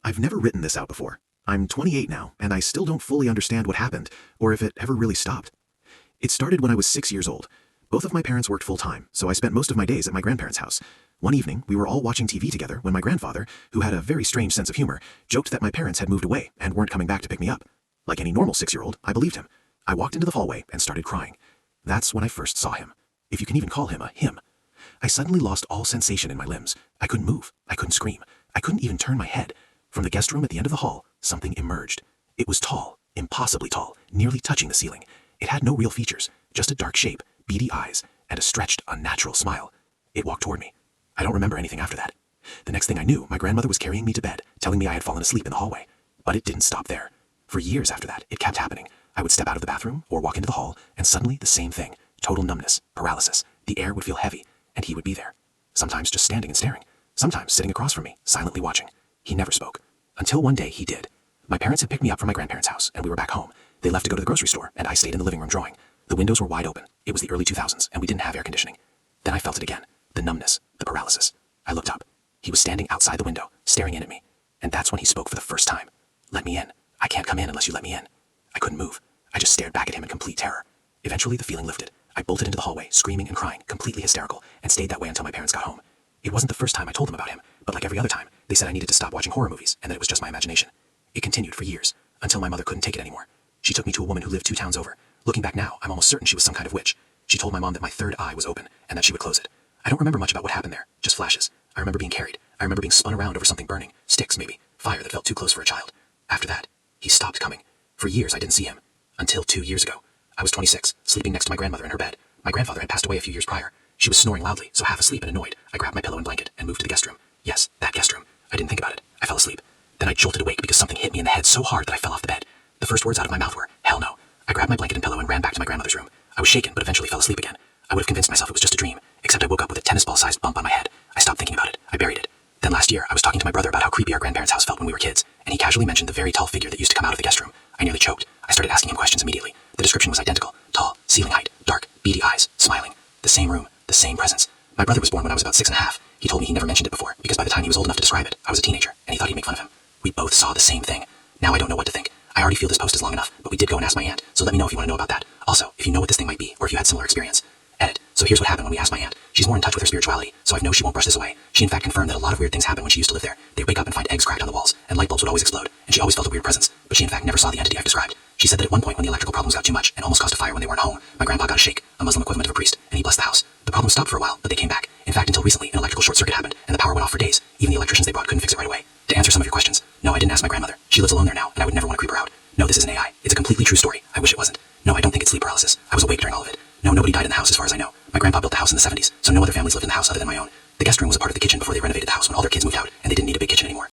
I've never written this out before. I'm 28 now, and I still don't fully understand what happened, or if it ever really stopped. It started when I was 6 years old. Both of my parents worked full-time, so I spent most of my days at my grandparents' house. One evening, we were all watching TV together when my grandfather, who had a very strange sense of humor, joked that my parents had moved away and weren't coming back to pick me up. Like any normal 6-year-old, I believed him. I walked into the hallway and started crying. That's when I first saw him. If you can even call him a him. I suddenly lost all sensation in my limbs. I couldn't move. I couldn't scream. I couldn't even turn my head. From the guest room at the end of the hall, something emerged. It was tall, impossibly tall, nearly touching the ceiling. It had no real features, just a dark shape, beady eyes, and a stretched, unnatural smile. It walked toward me. I don't remember anything after that. The next thing I knew, my grandmother was carrying me to bed, telling me I had fallen asleep in the hallway. But it didn't stop there. For years after that, it kept happening. I would step out of the bathroom or walk into the hall, and suddenly the same thing. Total numbness, paralysis. The air would feel heavy, and he would be there. Sometimes just standing and staring. Sometimes sitting across from me, silently watching. He never spoke. Until one day he did. My parents had picked me up from my grandparents' house, and we were back home. They left to go to the grocery store, and I stayed in the living room drawing. The windows were wide open. It was the early 2000s, and we didn't have air conditioning. Then I felt it again. The numbness, the paralysis. I looked up. He was standing outside the window, staring in at me. And that's when he spoke for the first time. "Let me in. I can't come in unless you let me in." I couldn't move. I just stared back at him in complete terror. Eventually, the feeling lifted. I bolted into the hallway, screaming and crying, completely hysterical, and stayed that way until my parents got home. It wasn't the first time I told them about him, but like every other time, they said I needed to stop watching horror movies and that it was just my imagination. It continued for years, until my mother couldn't take it anymore. She took me to a woman who lived 2 towns over. Looking back now, I'm almost certain she was some kind of witch. She told my mom that my third eye was open and that she would close it. I don't remember much about what happened there, just flashes. I remember being carried. I remember being spun around over something burning, sticks maybe, fire that felt too close for a child. After that, he stopped coming. For years I didn't see him. Until 2 years ago. I was 26, sleeping next to my grandmother in her bed. My grandfather had passed away a few years prior. She was snoring loudly, so half asleep and annoyed, I grabbed my pillow and blanket and moved to the guest room. Yes, that guest room. I didn't think about it. I fell asleep. Then I jolted awake because something hit me in the head so hard that I fell off the bed. The first words out of my mouth were, "Hell no." I grabbed my blanket and pillow and ran back to my grandmother's room. I was shaken, but eventually fell asleep again. I would have convinced myself it was just a dream, except I woke up with a tennis ball-sized bump on my head. I stopped thinking about it. I buried it. Then last year, I was talking to my brother about how creepy our grandparents' house felt when we were kids, and he casually mentioned the very tall figure that used to come out of the guest room. I nearly choked. I started asking him questions immediately. The description was identical. Tall, ceiling height, dark, beady eyes, smiling. The same room, the same presence. My brother was born when I was about 6 and a half. He told me he never mentioned it before, because by the time he was old enough to describe it, I was a teenager, and he thought he'd make fun of him. We both saw the same thing. Now I don't know what to think. I already feel this post is long enough, but we did go and ask my aunt, so let me know if you want to know about that. Also, if you know what this thing might be, or if you had similar experience. Edit. So here's what happened when we asked my aunt. She's more in touch with her spirituality, so I know she won't brush this away. She in fact confirmed that a lot of weird things happen when she used to live there. They'd wake up and find eggs cracked on the walls, and light bulbs would always explode, and she always felt a weird presence, but she in fact never saw the entity I've described. She said that at one point when the electrical problems got too much and almost caused a fire when they weren't home, my grandpa got a shake, a Muslim equivalent of a priest, and he blessed the house. The problem stopped for a while, but they came back. In fact, until recently, an electrical short circuit happened, and the power went off for days. Even the electricians they brought couldn't fix it right away. To answer some of your questions, no, I didn't ask my grandmother. She lives alone there now, and I would never want to creep her out. No, this isn't AI. It's a completely true story. I wish it wasn't. No, I don't think it's sleep paralysis. I was awake during all of it. No, nobody died in the house as far as I know. My grandpa built the house in the 70s, so no other families lived in the house other than my own. The guest room was a part of the kitchen before they renovated the house when all their kids moved out, and they didn't need a big kitchen anymore.